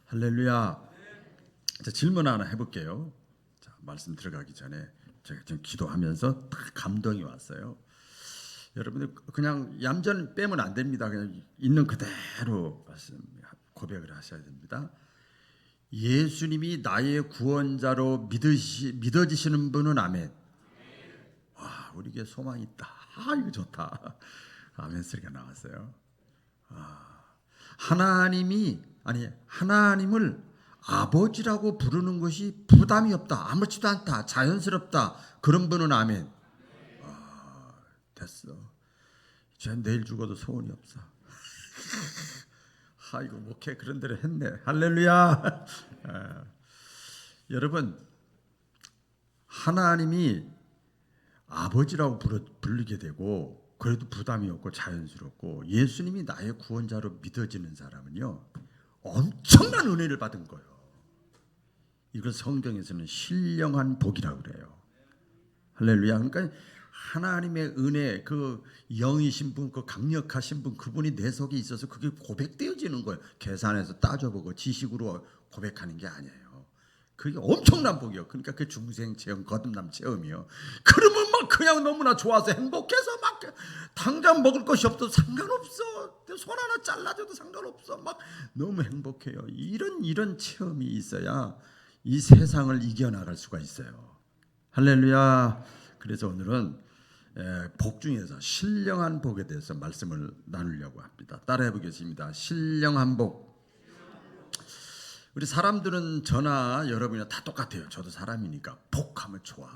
할렐루야. 자, 질문 하나 해볼게요. 자, 말씀 들어가기 전에 제가 지금 기도하면서 딱 감동이 왔어요. 여러분들 그냥 얌전 빼면 안 됩니다. 그냥 있는 그대로 말씀 고백을 하셔야 됩니다. 예수님이 나의 구원자로 믿어지시는 분은 아멘. 와, 우리에게 소망이 있다. 이거 좋다. 아멘 소리가 나왔어요. 하나님을 아버지라고 부르는 것이 부담이 없다, 아무렇지도 않다, 자연스럽다, 그런 분은 아멘. 됐어. 이제 내일 죽어도 소원이 없어. 이거 목회 그런 대로 했네. 할렐루야. 여러분, 하나님이 아버지라고 부르게 되고 그래도 부담이 없고 자연스럽고 예수님이 나의 구원자로 믿어지는 사람은요, 엄청난 은혜를 받은 거예요. 이걸 성경에서는 신령한 복이라고 그래요. 할렐루야. 그러니까 하나님의 은혜, 그 영이신 분, 그 강력하신 분, 그분이 내 속에 있어서 그게 고백되어지는 거예요. 계산해서 따져보고 지식으로 고백하는 게 아니에요. 그게 엄청난 복이요. 그러니까 그 중생 체험, 거듭남 체험이요. 그러면 막 그냥 너무나 좋아서 행복해서 막 당장 먹을 것이 없어도 상관없어. 손 하나 잘라줘도 상관없어. 막 너무 행복해요. 이런 체험이 있어야 이 세상을 이겨나갈 수가 있어요. 할렐루야. 그래서 오늘은 복 중에서 신령한 복에 대해서 말씀을 나누려고 합니다. 따라해 보겠습니다. 신령한 복. 우리 사람들은 저나 여러분이나 다 똑같아요. 저도 사람이니까 복하면 좋아.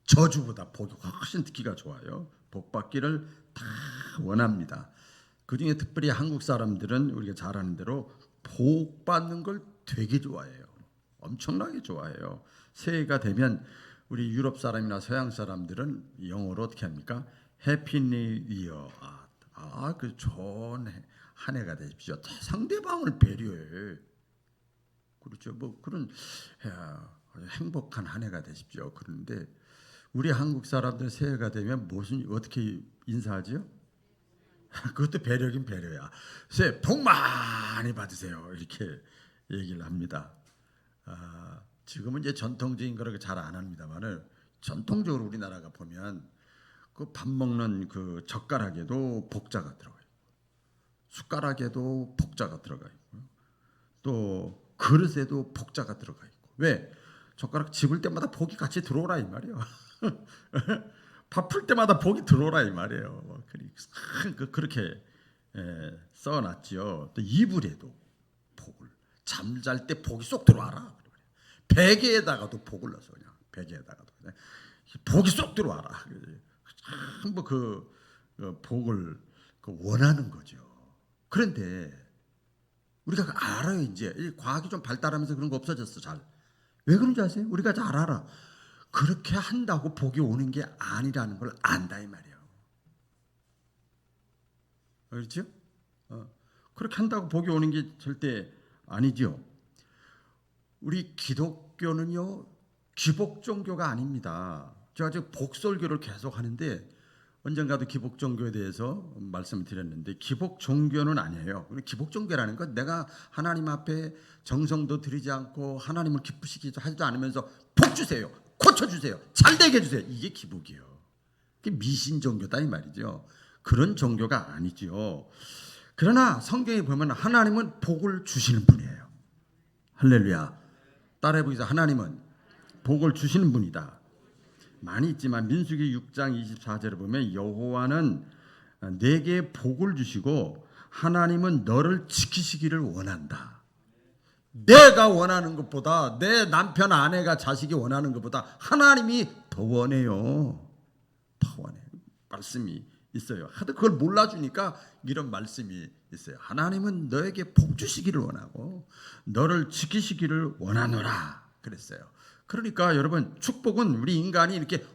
저주보다 복이 훨씬 듣기가 좋아요. 복 받기를 다 원합니다. 그중에 특별히 한국 사람들은 우리가 잘 아는 대로 복 받는 걸 되게 좋아해요. 엄청나게 좋아해요. 새해가 되면 우리 유럽 사람이나 서양 사람들은 영어로 어떻게 합니까? 해피 뉴 이어. 그 좋은 한 해가 되십시오. 상대방을 배려해. 그렇죠. 뭐 그런 행복한 한 해가 되십시오. 그런데 우리 한국 사람들 새해가 되면 어떻게 인사하죠? 그것도 배려긴 배려야. 새해 복 많이 받으세요. 이렇게 얘기를 합니다. 지금은 이제 전통적인 거를 잘 안 합니다만은 전통적으로 우리나라가 보면 그 밥 먹는 그 젓가락에도 복자가 들어가 있고 숟가락에도 복자가 들어가 있고 또 그릇에도 복자가 들어가 있고. 왜? 젓가락 집을 때마다 복이 같이 들어오라 이 말이에요. 밥 풀 때마다 복이 들어오라 이 말이에요. 그렇게 써놨죠. 또 이불에도 복을, 잠잘 때 복이 쏙 들어와라. 베개에다가도 복을 넣어서 그냥 베개에다가도 그냥 복이 쏙 들어와라. 한번 그 복을 원하는 거죠. 그런데 우리가 알아요. 이제 과학이 좀 발달하면서 그런 거 없어졌어. 잘. 왜 그런지 아세요? 우리가 잘 알아. 그렇게 한다고 복이 오는 게 아니라는 걸 안다 이 말이에요. 그렇죠? 그렇게 한다고 복이 오는 게 절대 아니죠. 우리 기독교는요, 기복 종교가 아닙니다. 제가 지금 복설교를 계속 하는데 언젠가도 기복 종교에 대해서 말씀을 드렸는데 기복 종교는 아니에요. 기복 종교라는 건 내가 하나님 앞에 정성도 드리지 않고 하나님을 기쁘시게 하지도 않으면서 복 주세요, 고쳐 주세요, 잘 되게 해주세요. 이게 기복이에요. 그게 미신 종교다 이 말이죠. 그런 종교가 아니죠. 그러나 성경에 보면 하나님은 복을 주시는 분이에요. 할렐루야. 따라해 보겠습니다. 하나님은 복을 주시는 분이다. 많이 있지만 민수기 6장 24절에 보면 여호와는 내게 복을 주시고 하나님은 너를 지키시기를 원한다. 내가 원하는 것보다, 내 남편 아내가 자식이 원하는 것보다 하나님이 더 원해요. 더 원해요. 말씀이 있어요. 하도 그걸 몰라주니까 이런 말씀이 있어요. 하나님은 너에게 복 주시기를 원하고 너를 지키시기를 원하노라 그랬어요. 그러니까 여러분, 축복은 우리 인간이 이렇게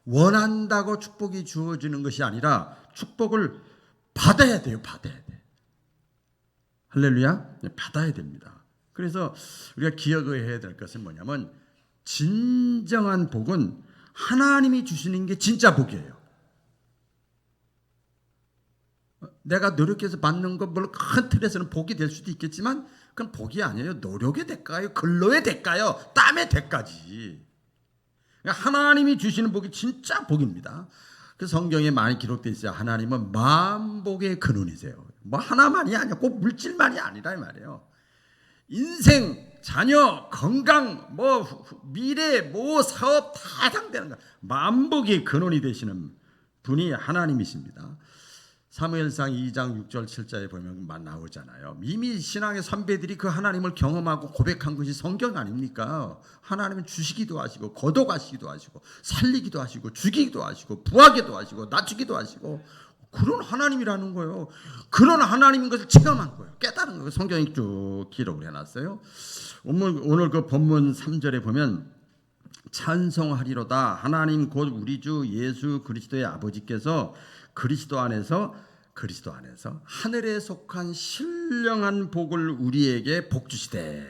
원한다고 축복이 주어지는 것이 아니라 축복을 받아야 돼요. 받아야 돼. 할렐루야. 받아야 됩니다. 그래서 우리가 기억해야 될 것은 뭐냐면 진정한 복은 하나님이 주시는 게 진짜 복이에요. 내가 노력해서 받는 것 물론 큰 틀에서는 복이 될 수도 있겠지만 그건 복이 아니에요. 노력의 대가요, 근로의 대가요, 땀의 대가지. 그러니까 하나님이 주시는 복이 진짜 복입니다. 그 성경에 많이 기록되어 있어요. 하나님은 만복의 근원이세요. 뭐 하나만이 아니야, 꼭 물질만이 아니라 이 말이에요. 인생, 자녀, 건강, 뭐 미래, 뭐 사업 다 해당되는 거. 만복의 근원이 되시는 분이 하나님이십니다. 사무엘상 2장 6절 7절에 보면 나오잖아요. 이미 신앙의 선배들이 그 하나님을 경험하고 고백한 것이 성경 아닙니까? 하나님은 주시기도 하시고 거둬가시기도 하시고 살리기도 하시고 죽이기도 하시고 부하기도 하시고 낮추기도 하시고 그런 하나님이라는 거예요. 그런 하나님인 것을 체험한 거예요. 깨달은 거예요. 성경이 쭉 기록을 해놨어요. 오늘 그 본문 3절에 보면 찬송하리로다 하나님 곧 우리 주 예수 그리스도의 아버지께서 그리스도 안에서 하늘에 속한 신령한 복을 우리에게 복 주시되.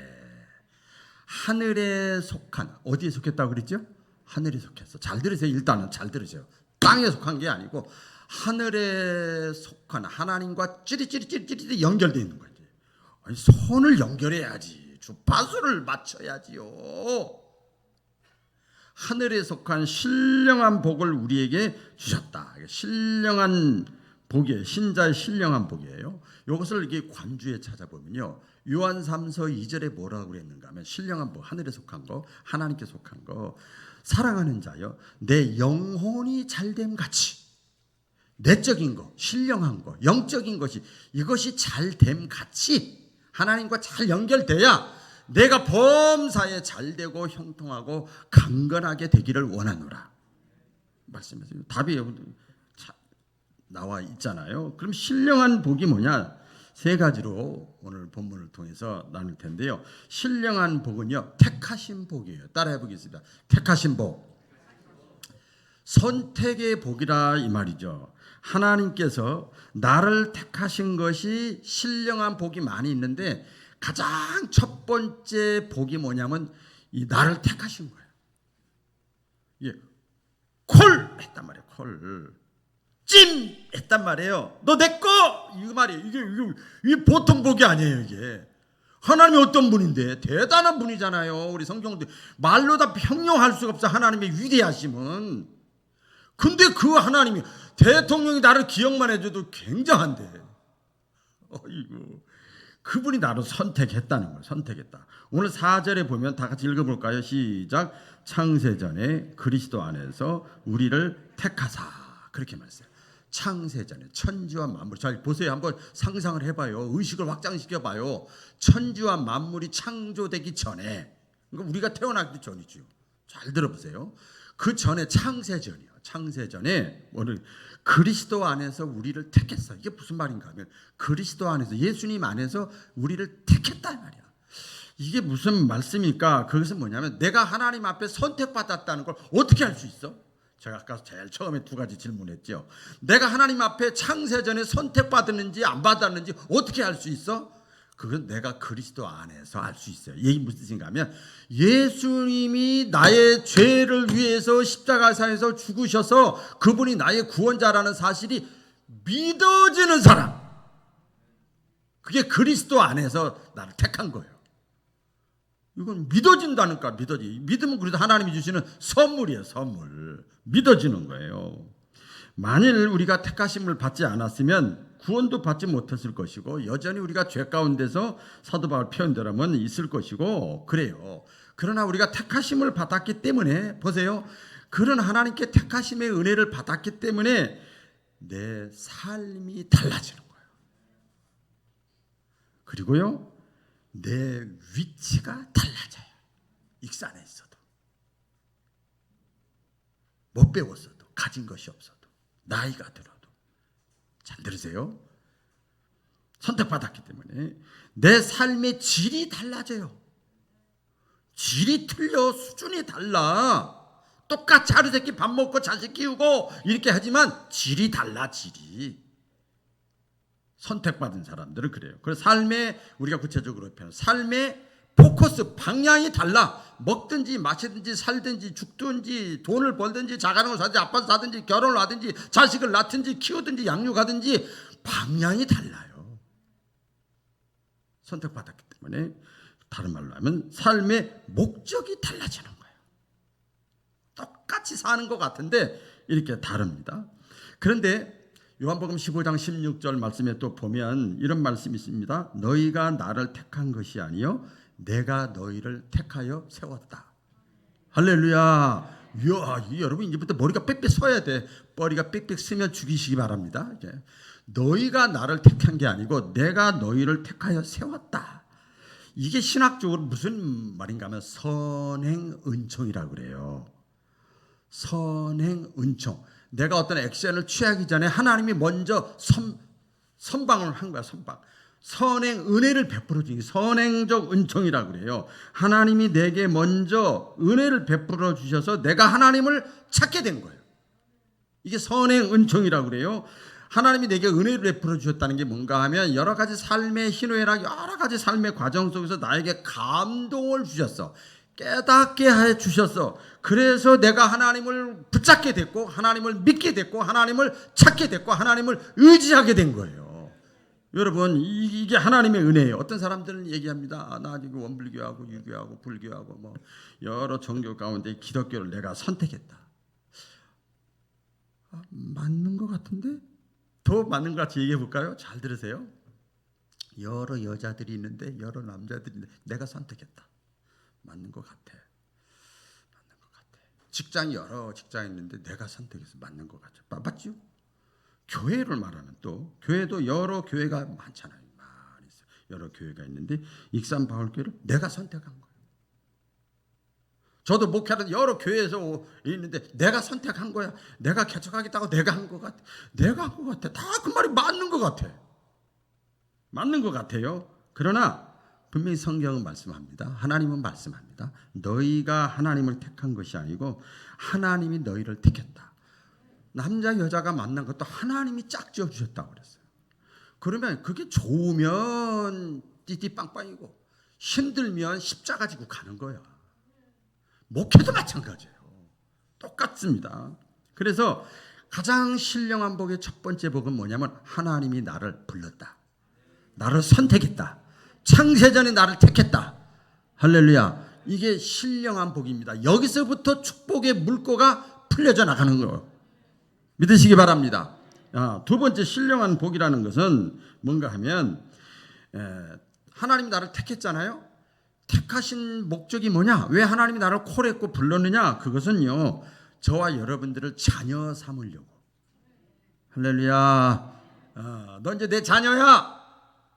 하늘에 속한, 어디에 속했다고 그랬죠? 하늘에 속했어. 잘 들으세요. 일단은 잘 들으세요. 땅에 속한 게 아니고 하늘에 속한, 하나님과 찌릿찌릿 연결되어 있는 거지. 아니, 손을 연결해야지, 주파수를 맞춰야지요. 하늘에 속한 신령한 복을 우리에게 주셨다. 신령한 복이에요. 신자의 신령한 복이에요. 이것을 이게 관주에 찾아보면요, 요한 3서 2절에 뭐라고 그랬는가 하면 신령한 복, 하늘에 속한 거, 하나님께 속한 거, 사랑하는 자여 내 영혼이 잘됨 같이, 내적인 거, 신령한 거, 영적인 것이, 이것이 잘됨 같이 하나님과 잘 연결돼야 내가 범사에 잘되고 형통하고 강건하게 되기를 원하노라 말씀하세요. 답이 나와 있잖아요. 그럼 신령한 복이 뭐냐? 세 가지로 오늘 본문을 통해서 나눌 텐데요. 신령한 복은요, 택하신 복이에요. 따라해 보겠습니다. 택하신 복. 선택의 복이라 이 말이죠. 하나님께서 나를 택하신 것이 신령한 복이 많이 있는데 가장 첫 번째 복이 뭐냐면 이 나를 택하신 거예요. 예, 콜 했단 말이에요. 콜. 찜 했단 말이에요. 너 내 거! 이거 말이에요. 이게 보통 복이 아니에요. 이게 하나님이 어떤 분인데 대단한 분이잖아요. 우리 성경도 말로 다 형용할 수가 없어. 하나님의 위대하심은. 근데 그 하나님이 대통령이 나를 기억만 해줘도 굉장한데, 어이구, 그분이 나를 선택했다는 거예요. 선택했다. 오늘 4절에 보면 다 같이 읽어볼까요? 시작. 창세전에 그리스도 안에서 우리를 택하사. 그렇게 말했어요. 창세전에 천지와 만물. 잘 보세요. 한번 상상을 해봐요. 의식을 확장시켜봐요. 천지와 만물이 창조되기 전에, 그러니까 우리가 태어나기 전이죠. 잘 들어보세요. 그 전에 창세전이요. 창세전에 오늘 그리스도 안에서 우리를 택했어. 이게 무슨 말인가 하면 그리스도 안에서, 예수님 안에서 우리를 택했다 말이야. 이게 무슨 말씀일까? 그것은 뭐냐면 내가 하나님 앞에 선택받았다는 걸 어떻게 알 수 있어? 제가 아까 제일 처음에 두 가지 질문했죠. 내가 하나님 앞에 창세전에 선택받았는지 안 받았는지 어떻게 알 수 있어? 그건 내가 그리스도 안에서 알 수 있어요. 이게 무슨 뜻인가 하면 예수님이 나의 죄를 위해서 십자가에서 죽으셔서 그분이 나의 구원자라는 사실이 믿어지는 사람, 그게 그리스도 안에서 나를 택한 거예요. 이건 믿어진다니까. 믿음은 그래도 하나님이 주시는 선물이에요. 선물. 믿어지는 거예요. 만일 우리가 택하심을 받지 않았으면 구원도 받지 못했을 것이고 여전히 우리가 죄 가운데서 사도 바울 표현대로면 있을 것이고 그래요. 그러나 우리가 택하심을 받았기 때문에, 보세요, 그런 하나님께 택하심의 은혜를 받았기 때문에 내 삶이 달라지는 거예요. 그리고요, 내 위치가 달라져요. 익산에 있어도, 못 배웠어도, 가진 것이 없어도, 나이가 들어도. 잘 들으세요. 선택받았기 때문에 내 삶의 질이 달라져요. 질이 틀려. 수준이 달라. 똑같이 하루 세끼 밥 먹고 자식 키우고 이렇게 하지만 질이 달라. 질이. 선택받은 사람들은 그래요. 그래서 삶에, 우리가 구체적으로 표현, 삶의 포커스, 방향이 달라. 먹든지 마시든지 살든지 죽든지 돈을 벌든지 자가용을 사든지 아파트 사든지 결혼을 하든지 자식을 낳든지 키우든지 양육하든지 방향이 달라요. 선택받았기 때문에 다른 말로 하면 삶의 목적이 달라지는 거예요. 똑같이 사는 것 같은데 이렇게 다릅니다. 그런데 요한복음 15장 16절 말씀에 또 보면 이런 말씀이 있습니다. 너희가 나를 택한 것이 아니요 내가 너희를 택하여 세웠다. 할렐루야. 이야, 여러분 이제부터 머리가 빽빽 서야 돼. 머리가 빽빽 쓰면 죽이시기 바랍니다. 너희가 나를 택한 게 아니고 내가 너희를 택하여 세웠다. 이게 신학적으로 무슨 말인가 하면 선행은총이라고 그래요. 선행은총. 내가 어떤 액션을 취하기 전에 하나님이 먼저 선방을 한 거야. 선방. 선행 은혜를 베풀어 주기 선행적 은총이라고 그래요. 하나님이 내게 먼저 은혜를 베풀어 주셔서 내가 하나님을 찾게 된 거예요. 이게 선행 은총이라고 그래요. 하나님이 내게 은혜를 베풀어 주셨다는 게 뭔가 하면 여러 가지 삶의 희노애락 여러 가지 삶의 과정 속에서 나에게 감동을 주셨어. 깨닫게 해 주셨어. 그래서 내가 하나님을 붙잡게 됐고 하나님을 믿게 됐고 하나님을 찾게 됐고 하나님을 의지하게 된 거예요. 여러분 이게 하나님의 은혜예요. 어떤 사람들은 얘기합니다. 나 지금 원불교하고 유교하고 불교하고 뭐 여러 종교 가운데 기독교를 내가 선택했다. 맞는 것 같은데? 더 맞는 것 같이 얘기해 볼까요? 잘 들으세요. 여러 여자들이 있는데 여러 남자들이 있는데 내가 선택했다. 맞는 것 같아. 맞는 것 같아. 직장이 여러 직장이 있는데 내가 선택해서 맞는 것 같아. 맞죠? 교회를 말하면 또 교회도 여러 교회가 많잖아요. 많이 있어요. 여러 교회가 있는데 익산 바울교회를 내가 선택한 거예요. 저도 목회하는 여러 교회에서 있는데 내가 선택한 거야. 내가 개척하겠다고 내가 한 것 같아. 내가 한 것 같아. 다 그 말이 맞는 것 같아. 맞는 것 같아요. 그러나 분명히 성경은 말씀합니다. 하나님은 말씀합니다. 너희가 하나님을 택한 것이 아니고 하나님이 너희를 택했다. 남자 여자가 만난 것도 하나님이 짝지어 주셨다고 그랬어요. 그러면 그게 좋으면 띠띠빵빵이고 힘들면 십자가 지고 가는 거야. 목회도 마찬가지예요. 똑같습니다. 그래서 가장 신령한 복의 첫 번째 복은 뭐냐면 하나님이 나를 불렀다. 나를 선택했다. 창세전에 나를 택했다. 할렐루야. 이게 신령한 복입니다. 여기서부터 축복의 물꼬가 풀려져 나가는 거예요. 믿으시기 바랍니다. 두 번째 신령한 복이라는 것은 뭔가 하면 하나님이 나를 택했잖아요. 택하신 목적이 뭐냐? 왜 하나님이 나를 콜했고 불렀느냐? 그것은요. 저와 여러분들을 자녀 삼으려고. 할렐루야. 너 이제 내 자녀야.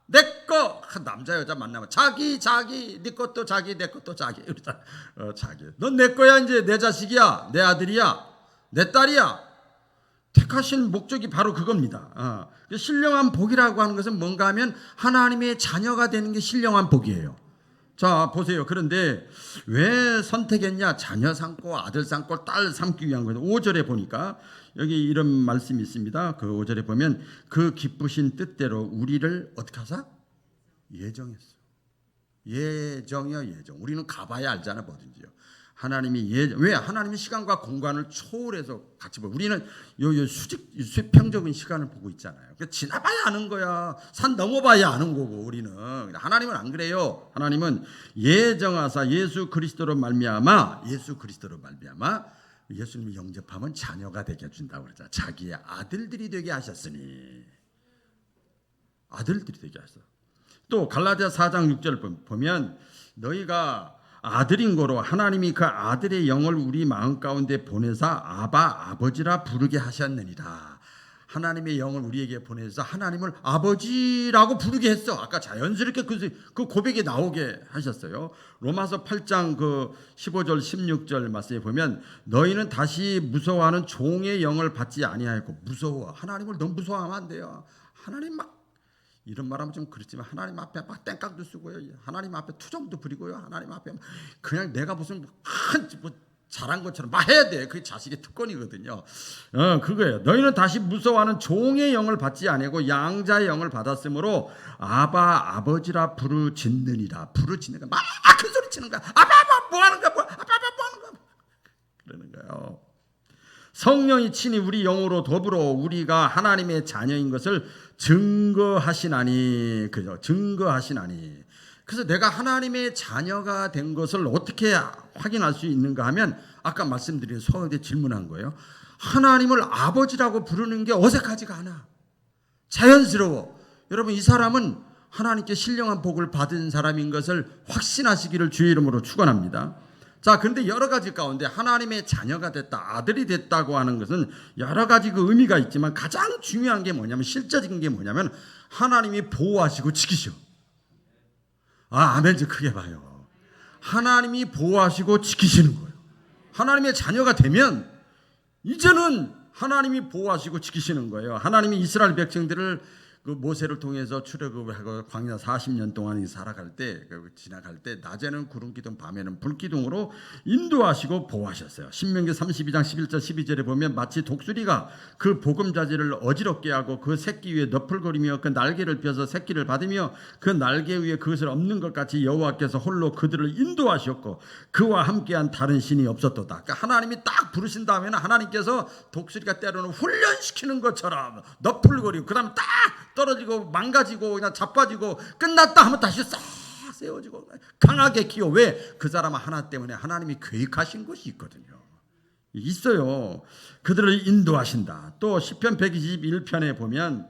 내 거. 남자 여자 만나면 자기 네 것도 자기 내 것도 자기. 자기. 넌 내 거야. 이제 내 자식이야. 내 아들이야. 내 딸이야. 택하신 목적이 바로 그겁니다. 신령한 복이라고 하는 것은 뭔가 하면 하나님의 자녀가 되는 게 신령한 복이에요. 자 보세요. 그런데 왜 선택했냐? 자녀 삼고 아들 삼고 딸 삼기 위한 거예요. 5절에 보니까 여기 이런 말씀이 있습니다. 그 5절에 보면 그 기쁘신 뜻대로 우리를 어떻게 하사? 예정했어. 예정이요 예정. 우리는 가봐야 알잖아 뭐든지요. 하나님이 왜 하나님이 시간과 공간을 초월해서 같이 봐. 우리는 요 수평적인 시간을 보고 있잖아요. 지나봐야 아는 거야. 산 넘어봐야 아는 거고 우리는. 하나님은 안 그래요. 하나님은 예정하사 예수 그리스도로 말미암아 예수님을 영접하면 자녀가 되게 해준다고 그러잖아. 자기의 아들들이 되게 하셨으니. 아들들이 되게 하셨어. 또 갈라디아 4장 6절 보면 너희가 아들인 거로 하나님이 그 아들의 영을 우리 마음 가운데 보내사 아버지라 부르게 하셨느니라. 하나님의 영을 우리에게 보내서 하나님을 아버지라고 부르게 했어. 아까 자연스럽게 그 고백이 나오게 하셨어요. 로마서 8장 그 15절 16절 말씀에 보면 너희는 다시 무서워하는 종의 영을 받지 아니하였고. 무서워. 하나님을 너무 무서워하면 안 돼요. 하나님 막 이런 말하면 좀 그렇지만 하나님 앞에 막 땡깡도 쓰고요. 하나님 앞에 투정도 부리고요. 하나님 앞에 그냥 내가 무슨 잘한 것처럼 막 해야 돼. 그게 자식의 특권이거든요. 그거예요. 너희는 다시 무서워하는 종의 영을 받지 아니고 양자의 영을 받았으므로 아버지라 부르짖느니라. 부르짖는 거야. 막 큰 소리 치는 거야. 아빠 뭐 하는 거야? 아빠 뭐 하는 거야? 그러는 거예요. 성령이 친히 우리 영으로 더불어 우리가 하나님의 자녀인 것을 증거하시나니. 그죠? 증거하시나니. 그래서 내가 하나님의 자녀가 된 것을 어떻게 확인할 수 있는가 하면 아까 말씀드린 서울대 질문한 거예요. 하나님을 아버지라고 부르는 게 어색하지가 않아. 자연스러워. 여러분, 이 사람은 하나님께 신령한 복을 받은 사람인 것을 확신하시기를 주의 이름으로 축원합니다. 자, 그런데 여러 가지 가운데 하나님의 자녀가 됐다, 아들이 됐다고 하는 것은 여러 가지 그 의미가 있지만 가장 중요한 게 뭐냐면, 실제적인 게 뭐냐면 하나님이 보호하시고 지키셔. 아멘 좀 크게 봐요. 하나님이 보호하시고 지키시는 거예요. 하나님의 자녀가 되면 이제는 하나님이 보호하시고 지키시는 거예요. 하나님이 이스라엘 백성들을 그 모세를 통해서 출애굽을 하고 광야 40년 동안 살아갈 때, 지나갈 때 낮에는 구름 기둥, 밤에는 불 기둥으로 인도하시고 보호하셨어요. 신명기 32장 11절 12절에 보면 마치 독수리가 그 보금자지를 어지럽게 하고 그 새끼 위에 너풀거리며 그 날개를 펴서 새끼를 받으며 그 날개 위에 그것을 엎는 것 같이 여호와께서 홀로 그들을 인도하셨고 그와 함께한 다른 신이 없었도다. 그러니까 하나님이 딱 부르신 다음에는 하나님께서 독수리가 때로는 훈련시키는 것처럼 너풀거리고 그 다음에 딱 떨어지고 망가지고 그냥 자빠지고 끝났다 하면 다시 싹 세워지고 강하게 키워. 왜? 그 사람은 하나 때문에 하나님이 계획하신 것이 있거든요. 있어요. 그들을 인도하신다. 또 시편 121편에 보면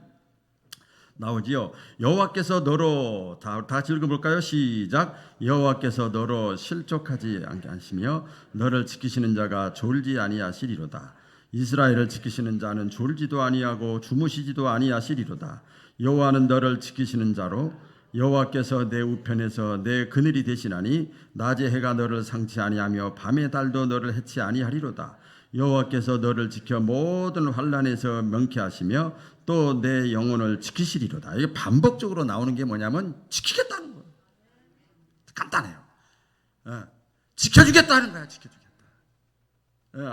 나오지요. 여호와께서 너로 다 같이 읽어볼까요? 시작. 여호와께서 너로 실족하지 않게 하시며 너를 지키시는 자가 졸지 아니하시리로다. 이스라엘을 지키시는 자는 졸지도 아니하고 주무시지도 아니하시리로다. 여호와는 너를 지키시는 자로 여호와께서 내 우편에서 내 그늘이 되시나니 낮에 해가 너를 상치 아니하며 밤의 달도 너를 해치 아니하리로다. 여호와께서 너를 지켜 모든 환난에서 명쾌하시며 또 내 영혼을 지키시리로다. 이게 반복적으로 나오는 게 뭐냐면 지키겠다는 거예요. 간단해요. 지켜주겠다는 거야. 지켜주겠다.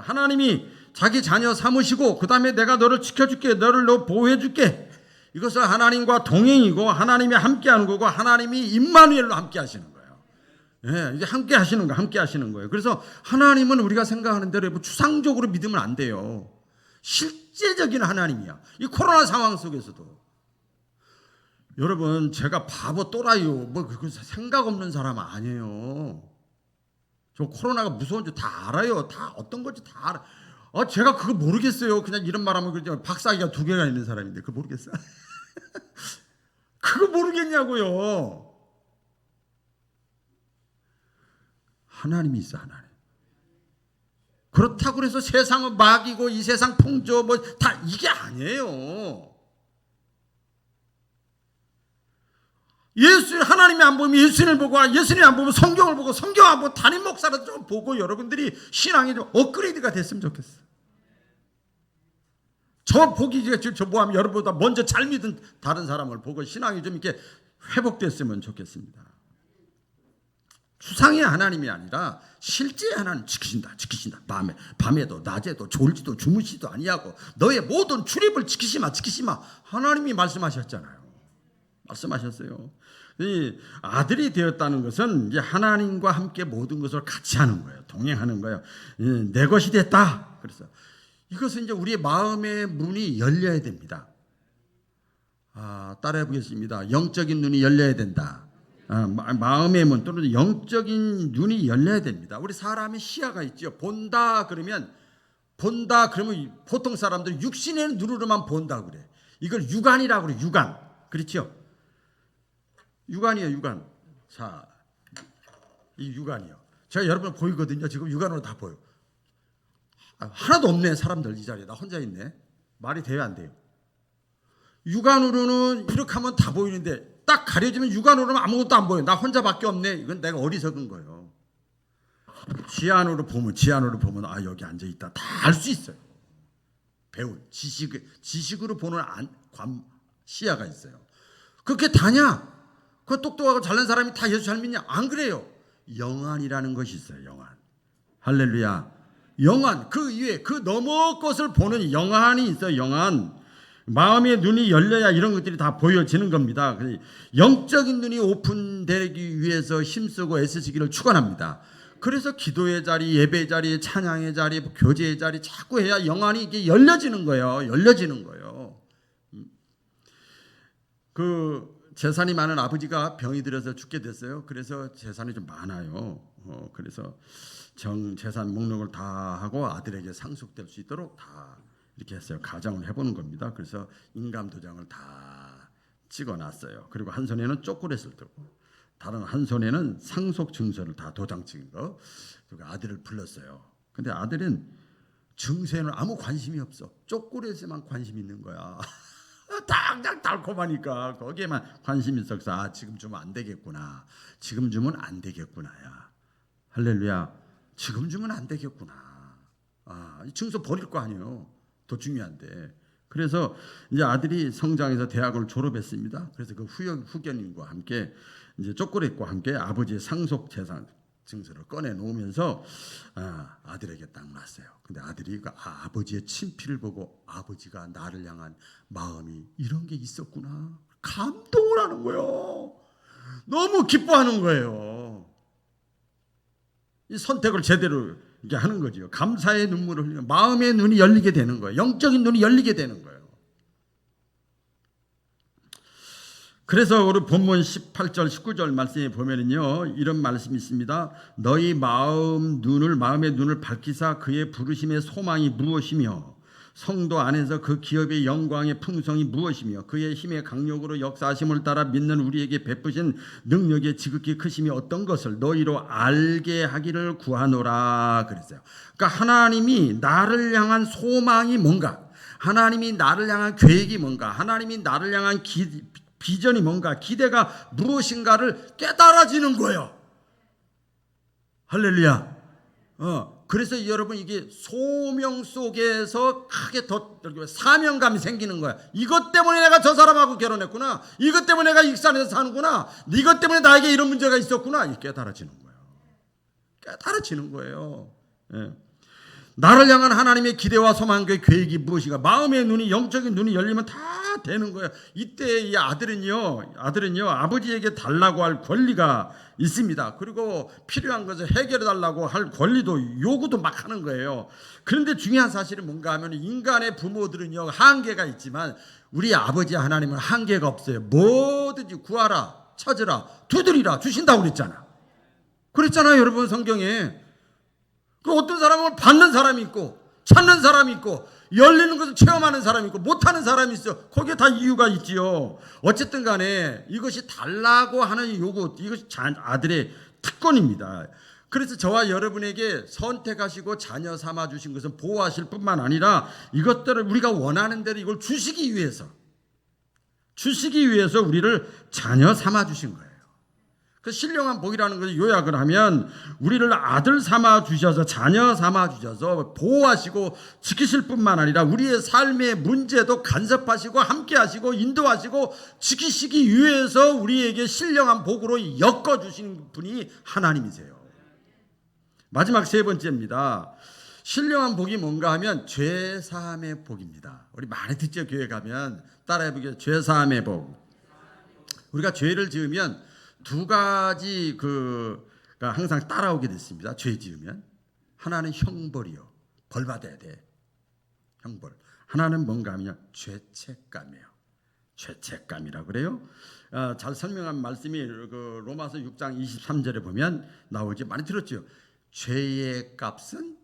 하나님이 자기 자녀 삼으시고 그 다음에 내가 너를 지켜줄게, 너를 보호해줄게. 이것은 하나님과 동행이고 하나님이 함께하는 거고 하나님이 임마누엘로 함께하시는 거예요. 이제 함께하시는 거예요. 그래서 하나님은 우리가 생각하는 대로 추상적으로 믿으면 안 돼요. 실제적인 하나님이야. 이 코로나 상황 속에서도. 여러분, 제가 바보 또라이요, 생각 없는 사람 아니에요. 저 코로나가 무서운 줄 다 알아요. 다 어떤 건지 다 알아. 제가 그거 모르겠어요. 그냥 이런 말하면 그죠. 박사기가 2개가 있는 사람인데 그거 모르겠어? 그거 모르겠냐고요. 하나님이 있어, 하나님. 그렇다고 해서 세상은 막이고 이 세상 풍조 다 이게 아니에요. 하나님이 안 보면 예수님을 보고, 예수님이 안 보면 성경을 보고, 성경 안 보면 담임 목사라도 좀 보고, 여러분들이 신앙이 좀 업그레이드가 됐으면 좋겠어. 저 뭐하면 여러분보다 먼저 잘 믿은 다른 사람을 보고 신앙이 좀 이렇게 회복됐으면 좋겠습니다. 추상의 하나님이 아니라 실제 하나님 지키신다. 밤에도 낮에도 졸지도 주무시도 아니하고 너의 모든 출입을 지키시마. 하나님이 말씀하셨잖아요. 말씀하셨어요. 이 아들이 되었다는 것은 이제 하나님과 함께 모든 것을 같이 하는 거예요. 동행하는 거예요. 내 것이 됐다. 그래서 이것은 이제 우리의 마음의 문이 열려야 됩니다. 따라해 보겠습니다. 영적인 눈이 열려야 된다. 마음의 문 또는 영적인 눈이 열려야 됩니다. 우리 사람의 시야가 있죠. 본다 그러면 보통 사람들이 육신의 눈으로만 본다 그래. 이걸 육안이라고 그래. 육안. 그렇죠? 육안이에요, 육안. 자, 이 육안이요. 제가 여러분 보이거든요. 지금 육안으로 다 보여. 하나도 없네, 사람들 이 자리에. 나 혼자 있네. 말이 돼요, 안 돼요? 육안으로는 이렇게 하면 다 보이는데 딱 가려지면 육안으로는 아무것도 안 보여. 나 혼자밖에 없네. 이건 내가 어리석은 거예요. 지안으로 보면 여기 앉아 있다. 다 알 수 있어요. 배운 지식으로 보는 시야가 있어요. 그렇게 다냐? 그 똑똑하고 잘난 사람이 다 예수 잘 믿냐? 안 그래요. 영안이라는 것이 있어요. 영안. 할렐루야. 영안. 그 이외에 그 너머 것을 보는 영안이 있어요. 영안. 마음의 눈이 열려야 이런 것들이 다 보여지는 겁니다. 영적인 눈이 오픈되기 위해서 힘쓰고 애쓰시기를 축원합니다. 그래서 기도의 자리, 예배의 자리, 찬양의 자리, 교제의 자리 자꾸 해야 영안이 이게 열려지는 거예요. 그 재산이 많은 아버지가 병이 들어서 죽게 됐어요. 그래서 재산이 좀 많아요. 그래서 정 재산 목록을 다 하고 아들에게 상속될 수 있도록 다 이렇게 했어요. 가정을 해보는 겁니다. 그래서 인감 도장을 다 찍어놨어요. 그리고 한 손에는 초콜릿을 들고 다른 한 손에는 상속 증서를 다 도장 찍은 거. 그리고 아들을 불렀어요. 근데 아들은 증서에는 아무 관심이 없어. 초콜릿에만 관심 있는 거야. 당장 달콤하니까 거기에만 관심이 있어서 아, 지금 주면 안 되겠구나. 지금 주면 안 되겠구나야. 할렐루야. 지금 주면 안 되겠구나. 아, 이 증서 버릴 거 아니에요. 더 중요한데. 그래서 이제 아들이 성장해서 대학을 졸업했습니다. 그래서 그 후견인과 함께 이제 초콜릿과 함께 아버지의 상속 재산 증서를 꺼내 놓으면서 아들에게 딱 놨어요. 근데 아들이 그 아버지의 친필을 보고 아버지가 나를 향한 마음이 이런 게 있었구나. 감동을 하는 거예요. 너무 기뻐하는 거예요. 이 선택을 제대로 이렇게 하는 거죠. 감사의 눈물을 흘리면 마음의 눈이 열리게 되는 거예요. 영적인 눈이 열리게 되는 거예요. 그래서 우리 본문 18절 19절 말씀에 보면은요 이런 말씀이 있습니다. 너희 마음의 눈을 밝히사 그의 부르심의 소망이 무엇이며 성도 안에서 그 기업의 영광의 풍성이 무엇이며 그의 힘의 강력으로 역사하심을 따라 믿는 우리에게 베푸신 능력의 지극히 크심이 어떤 것을 너희로 알게 하기를 구하노라 그랬어요. 그러니까 하나님이 나를 향한 소망이 뭔가, 하나님이 나를 향한 계획이 뭔가, 하나님이 나를 향한 비전이 뭔가, 기대가 무엇인가를 깨달아지는 거예요. 할렐루야. 그래서 여러분 이게 소명 속에서 크게 더 사명감이 생기는 거야. 이것 때문에 내가 저 사람하고 결혼했구나. 이것 때문에 내가 익산에서 사는구나. 이것 때문에 나에게 이런 문제가 있었구나. 이게 깨달아지는 거예요. 깨달아지는 거예요. 예. 나를 향한 하나님의 기대와 소망과 계획이 무엇인가, 마음의 눈이, 영적인 눈이 열리면 다 되는 거예요. 이때 이 아들은요 아버지에게 달라고 할 권리가 있습니다. 그리고 필요한 것을 해결해 달라고 할 권리도, 요구도 막 하는 거예요. 그런데 중요한 사실은 뭔가 하면 인간의 부모들은요 한계가 있지만 우리 아버지 하나님은 한계가 없어요. 뭐든지 구하라, 찾으라, 두드리라 주신다고 그랬잖아요 여러분 성경에. 그 어떤 사람은 받는 사람이 있고 찾는 사람이 있고 열리는 것을 체험하는 사람이 있고 못하는 사람이 있어. 거기에 다 이유가 있지요. 어쨌든 간에 이것이 달라고 하는 요구, 이것이 아들의 특권입니다. 그래서 저와 여러분에게 선택하시고 자녀 삼아 주신 것은 보호하실 뿐만 아니라 이것들을 우리가 원하는 대로 이걸 주시기 위해서 우리를 자녀 삼아 주신 거예요. 그 신령한 복이라는 것을 요약을 하면 우리를 아들 삼아 주셔서, 자녀 삼아 주셔서 보호하시고 지키실 뿐만 아니라 우리의 삶의 문제도 간섭하시고 함께 하시고 인도하시고 지키시기 위해서 우리에게 신령한 복으로 엮어주신 분이 하나님이세요. 마지막 세 번째입니다. 신령한 복이 뭔가 하면 죄사함의 복입니다. 우리 많이 듣죠. 교회 가면 따라해보게요. 죄사함의 복. 우리가 죄를 지으면 두 가지가 항상 따라오게 됐습니다. 죄 지으면 하나는 형벌이요, 벌 받아야 돼, 형벌. 하나는 뭔가 하면 죄책감이에요. 죄책감이라고 그래요. 잘 설명한 말씀이 그 로마서 6장 23절에 보면 나오지. 많이 들었죠. 죄의 값은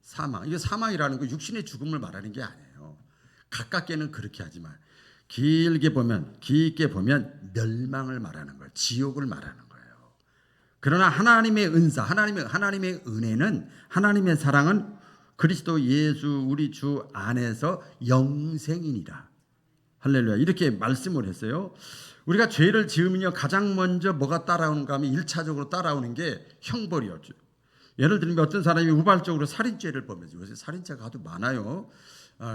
사망. 이게 사망이라는 거 육신의 죽음을 말하는 게 아니에요. 가깝게는 그렇게 하지만 깊게 보면 멸망을 말하는 거예요. 지옥을 말하는 거예요. 그러나 하나님의 은사, 하나님의 은혜는, 하나님의 사랑은 그리스도 예수 우리 주 안에서 영생이니라. 할렐루야. 이렇게 말씀을 했어요. 우리가 죄를 지으면요 가장 먼저 뭐가 따라오는가 하면 1차적으로 따라오는 게 형벌이었죠. 예를 들면 어떤 사람이 우발적으로 살인죄를 범해서, 요새 살인죄가 아주 많아요.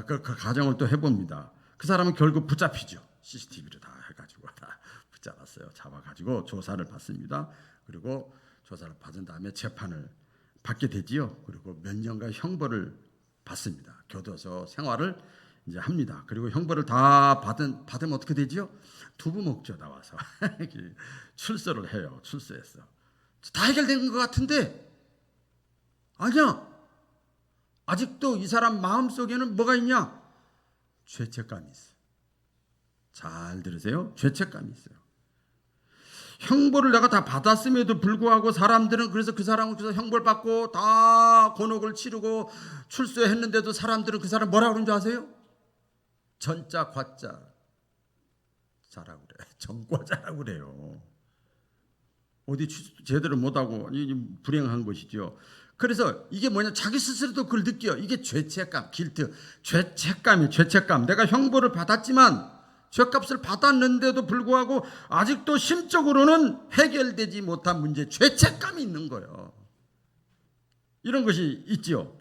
그 가정을 또 해봅니다. 그 사람은 결국 붙잡히죠. CCTV로 다 해가지고 다 붙잡았어요. 잡아가지고 조사를 받습니다. 그리고 조사를 받은 다음에 재판을 받게 되지요. 그리고 몇 년간 형벌을 받습니다. 교도소 생활을 이제 합니다. 그리고 형벌을 다 받으면 어떻게 되지요? 두부 먹죠. 나와서 출소를 해요. 출소했어. 다 해결된 것 같은데 아니야. 아직도 이 사람 마음속에는 뭐가 있냐? 죄책감이 있어. 잘 들으세요. 죄책감이 있어요. 형벌을 내가 다 받았음에도 불구하고 사람들은 그래서 그 사람은 그래서 형벌 받고 다 곤혹을 치르고 출소했는데도 사람들은 그 사람 뭐라고 그러는 줄 아세요? 전자 과자 자라고 그래. 전과자라고 그래요. 어디 제대로 못하고 불행한 것이죠. 그래서 이게 뭐냐, 자기 스스로도 그걸 느껴. 이게 죄책감, 길트, 죄책감이 죄책감. 내가 형벌을 받았지만 죄값을 받았는데도 불구하고 아직도 심적으로는 해결되지 못한 문제, 죄책감이 있는 거예요. 이런 것이 있지요.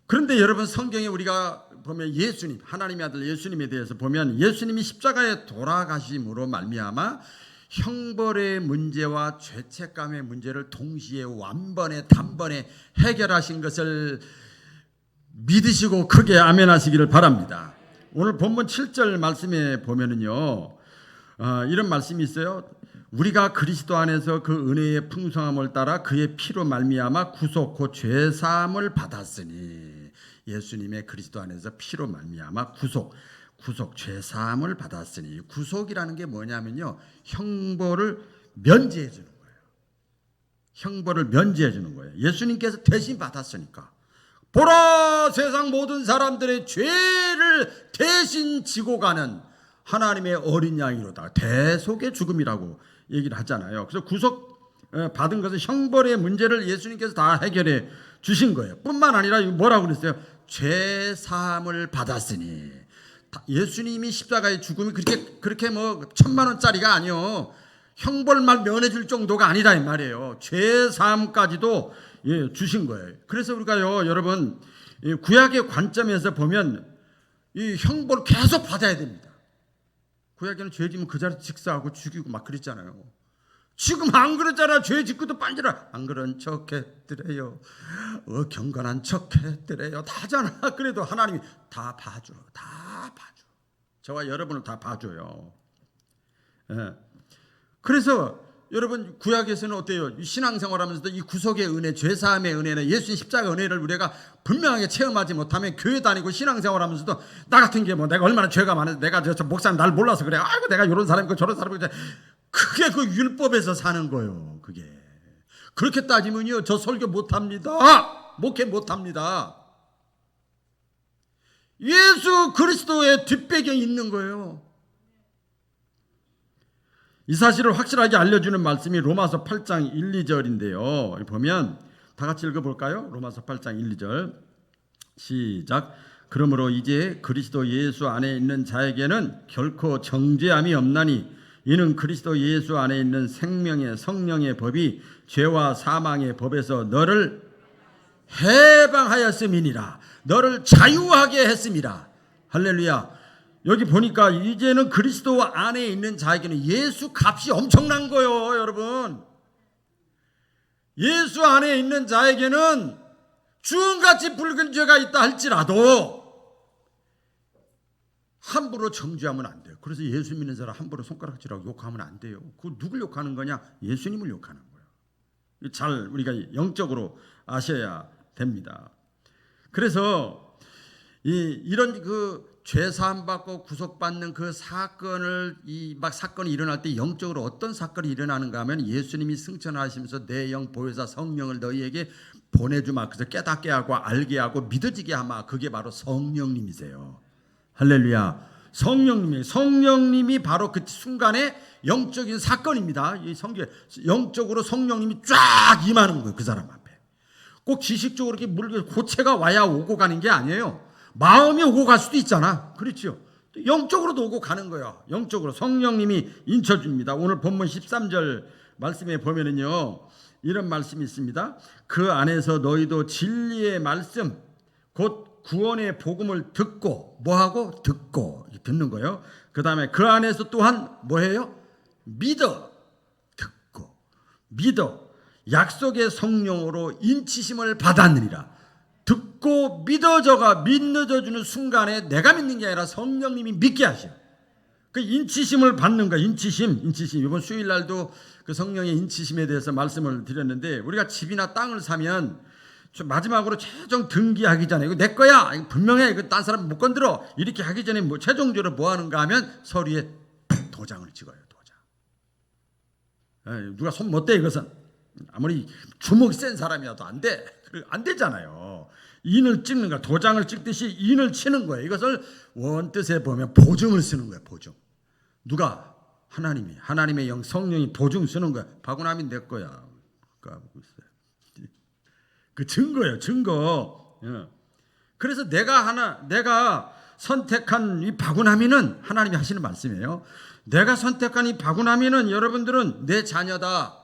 그런데 여러분, 성경에 우리가 보면 예수님, 하나님의 아들 예수님에 대해서 보면 예수님이 십자가에 돌아가심으로 말미암아 형벌의 문제와 죄책감의 문제를 동시에 완번에 단번에 해결하신 것을 믿으시고 크게 아멘하시기를 바랍니다. 오늘 본문 7절 말씀에 보면은요, 이런 말씀이 있어요. 우리가 그리스도 안에서 그 은혜의 풍성함을 따라 그의 피로 말미암아 구속 곧 죄 사함을 받았으니, 예수님의 그리스도 안에서 피로 말미암아 구속 죄 사함을 받았으니, 구속이라는 게 뭐냐면요, 형벌을 면제해 주는 거예요. 형벌을 면제해 주는 거예요. 예수님께서 대신 받았으니까. 보라, 세상 모든 사람들의 죄를 대신 지고 가는 하나님의 어린 양이로다. 대속의 죽음이라고 얘기를 하잖아요. 그래서 구속 받은 것은 형벌의 문제를 예수님께서 다 해결해 주신 거예요. 뿐만 아니라 뭐라고 그랬어요? 죄 사함을 받았으니. 예수님이 십자가의 죽음이 그렇게 뭐 1,000,000원짜리가 아니요, 형벌만 면해줄 정도가 아니라 이 말이에요. 죄 사함까지도 주신 거예요. 그래서 우리가요, 여러분, 구약의 관점에서 보면 이 형벌을 계속 받아야 됩니다. 구약에는 죄 지면 그 자리에서 직사하고 죽이고 막 그랬잖아요. 지금 안 그랬잖아. 죄 짓고도 빤지라 안 그런 척했더래요. 경건한 척했더래요. 다 하잖아. 그래도 하나님이 다 봐줘. 저와 여러분을 다 봐줘요. 그래서 여러분, 구약에서는 어때요? 신앙생활하면서도 이 구속의 은혜, 죄사함의 은혜는, 예수님 십자가 은혜를 우리가 분명하게 체험하지 못하면 교회 다니고 신앙생활하면서도 나 같은 게 뭐 내가 얼마나 죄가 많아서 내가 저 목사님 날 몰라서 그래. 아이고 내가 이런 사람이고 저런 사람이고. 그게 그 율법에서 사는 거예요. 그게. 그렇게 따지면요, 저 설교 못합니다. 목회 못합니다. 예수 그리스도의 뒷배경이 있는 거예요. 이 사실을 확실하게 알려주는 말씀이 로마서 8장 1, 2절인데요. 보면 다 같이 읽어볼까요? 로마서 8장 1, 2절 시작. 그러므로 이제 그리스도 예수 안에 있는 자에게는 결코 정죄함이 없나니 이는 그리스도 예수 안에 있는 생명의 성령의 법이 죄와 사망의 법에서 너를 해방하였음이니라. 너를 자유하게 했음이라. 할렐루야. 여기 보니까 이제는 그리스도 안에 있는 자에게는 예수 값이 엄청난 거예요. 여러분, 예수 안에 있는 자에게는 주음같이 붉은 죄가 있다 할지라도 함부로 정죄하면 안 돼요. 그래서 예수 믿는 사람 함부로 손가락질하고 욕하면 안 돼요. 그 누굴 욕하는 거냐? 예수님을 욕하는 거예요. 잘 우리가 영적으로 아셔야 됩니다. 그래서 이런 그 죄 사함 받고 구속받는 그 사건을 사건이 일어날 때 영적으로 어떤 사건이 일어나는가 하면, 예수님이 승천하시면서 내 영 보혜사 성령을 너희에게 보내주마. 그래서 깨닫게 하고 알게 하고 믿어지게 하마. 그게 바로 성령님이세요. 할렐루야. 성령님이 바로 그 순간에 영적인 사건입니다. 이 영적으로 성령님이 쫙 임하는 거예요. 그 사람 앞에. 꼭 지식적으로 이렇게 고체가 와야 오고 가는 게 아니에요. 마음이 오고 갈 수도 있잖아. 그렇죠. 영적으로도 오고 가는 거야. 영적으로 성령님이 인쳐줍니다. 오늘 본문 13절 말씀에 보면은요, 이런 말씀이 있습니다. 그 안에서 너희도 진리의 말씀 곧 구원의 복음을 듣고, 뭐하고? 듣는 거예요. 그 다음에 그 안에서 또한 뭐해요? 믿어 약속의 성령으로 인치심을 받았느니라. 듣고 믿어져주는 순간에 내가 믿는 게 아니라 성령님이 믿게 하셔. 그 인치심을 받는 거야. 인치심. 이번 수요일 날도 그 성령의 인치심에 대해서 말씀을 드렸는데, 우리가 집이나 땅을 사면 마지막으로 최종 등기하기 전에 이거 내 거야, 이거 분명해, 이거 딴 사람 못 건드려, 이렇게 하기 전에 뭐 최종적으로 뭐 하는가 하면 서류에 도장을 찍어요. 도장. 누가 손 못 대, 이것은. 아무리 주먹이 센 사람이라도 안 돼. 안 되잖아요. 인을 찍는 거야. 도장을 찍듯이 인을 치는 거예요. 이것을 원뜻에 보면 보증을 쓰는 거예요. 보증. 누가? 하나님이, 하나님의 영 성령이 보증 쓰는 거야. 박운함이 내 거야. 까먹고 있어요. 그 증거예요. 증거. 그래서 내가 선택한 이 박운함이는 하나님이 하시는 말씀이에요. 내가 선택한 이 박운함이는 여러분들은 내 자녀다.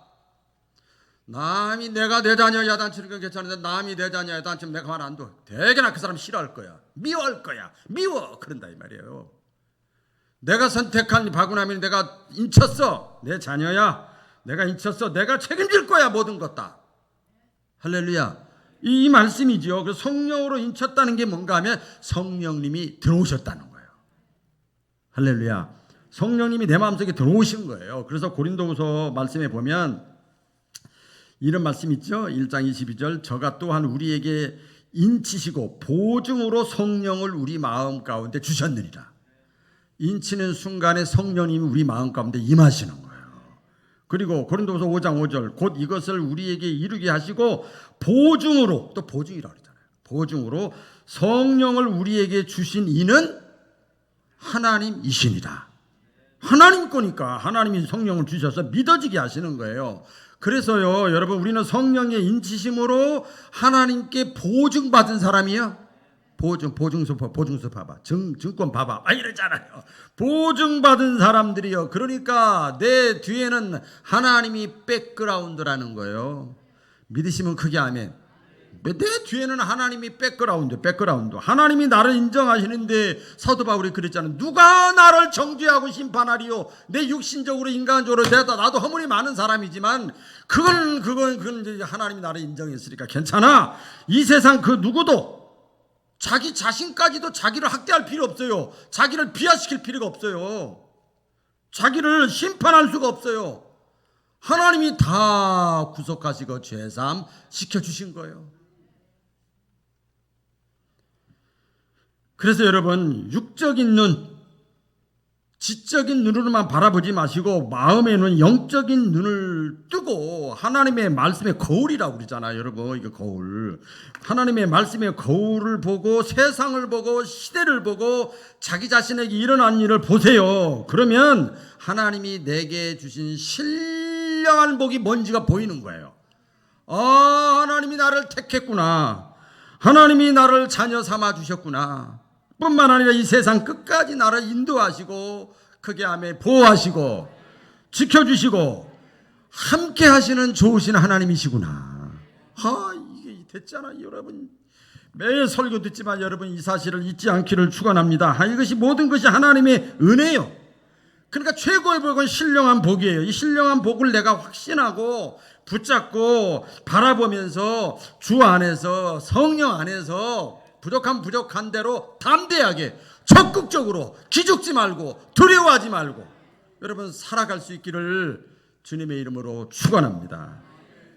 남이 내가 내 자녀 야단치는 건 괜찮은데 남이 내 자녀 야단치면 내가 가만 안 둬. 대개나 그 사람 싫어할 거야. 미워할 거야. 미워. 그런다 이 말이에요. 내가 선택한 박운함이 내가 인쳤어. 내 자녀야. 내가 인쳤어. 내가 책임질 거야. 모든 것 다. 할렐루야. 이 말씀이지요. 그 성령으로 인쳤다는 게 뭔가 하면 성령님이 들어오셨다는 거예요. 할렐루야. 성령님이 내 마음속에 들어오신 거예요. 그래서 고린도후서 말씀에 보면 이런 말씀 있죠. 1장 22절 저가 또한 우리에게 인치시고 보증으로 성령을 우리 마음 가운데 주셨느니라. 인치는 순간에 성령님이 우리 마음 가운데 임하시는 거예요. 그리고 고린도후서 5장 5절 곧 이것을 우리에게 이루게 하시고 보증으로, 또 보증이라고 그러잖아요. 보증으로 성령을 우리에게 주신 이는 하나님이시니라. 하나님 거니까 하나님이 성령을 주셔서 믿어지게 하시는 거예요. 그래서요, 여러분, 우리는 성령의 인치심으로 하나님께 보증받은 사람이요. 보증서 봐봐. 증권 봐봐. 이러잖아요. 보증받은 사람들이요. 그러니까 내 뒤에는 하나님이 백그라운드라는 거예요. 믿으시면 크게 아멘. 내 뒤에는 하나님이 백그라운드. 하나님이 나를 인정하시는데 사도 바울이 그랬잖아요. 누가 나를 정죄하고 심판하리요. 내 육신적으로 인간적으로 나도 허물이 많은 사람이지만 그건 이제 하나님이 나를 인정했으니까 괜찮아. 이 세상 그 누구도 자기 자신까지도 자기를 학대할 필요 없어요. 자기를 비하시킬 필요가 없어요. 자기를 심판할 수가 없어요. 하나님이 다 구속하시고 죄사함 시켜주신 거예요. 그래서 여러분, 육적인 눈, 지적인 눈으로만 바라보지 마시고 마음의 눈, 영적인 눈을 뜨고 하나님의 말씀의 거울이라고 그러잖아요. 여러분, 이거 거울. 하나님의 말씀의 거울을 보고 세상을 보고 시대를 보고 자기 자신에게 일어난 일을 보세요. 그러면 하나님이 내게 주신 신령한 복이 뭔지가 보이는 거예요. 하나님이 나를 택했구나. 하나님이 나를 자녀 삼아 주셨구나. 뿐만 아니라 이 세상 끝까지 나를 인도하시고 크게 하며 보호하시고 지켜주시고 함께 하시는 좋으신 하나님이시구나. 이게 됐잖아요. 여러분, 매일 설교 듣지만 여러분 이 사실을 잊지 않기를 축원합니다. 이것이 모든 것이 하나님의 은혜요. 그러니까 최고의 복은 신령한 복이에요. 이 신령한 복을 내가 확신하고 붙잡고 바라보면서 주 안에서, 성령 안에서 부족한 대로 담대하게 적극적으로 기죽지 말고 두려워하지 말고 여러분 살아갈 수 있기를 주님의 이름으로 축원합니다.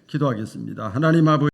기도하겠습니다. 하나님 아버지,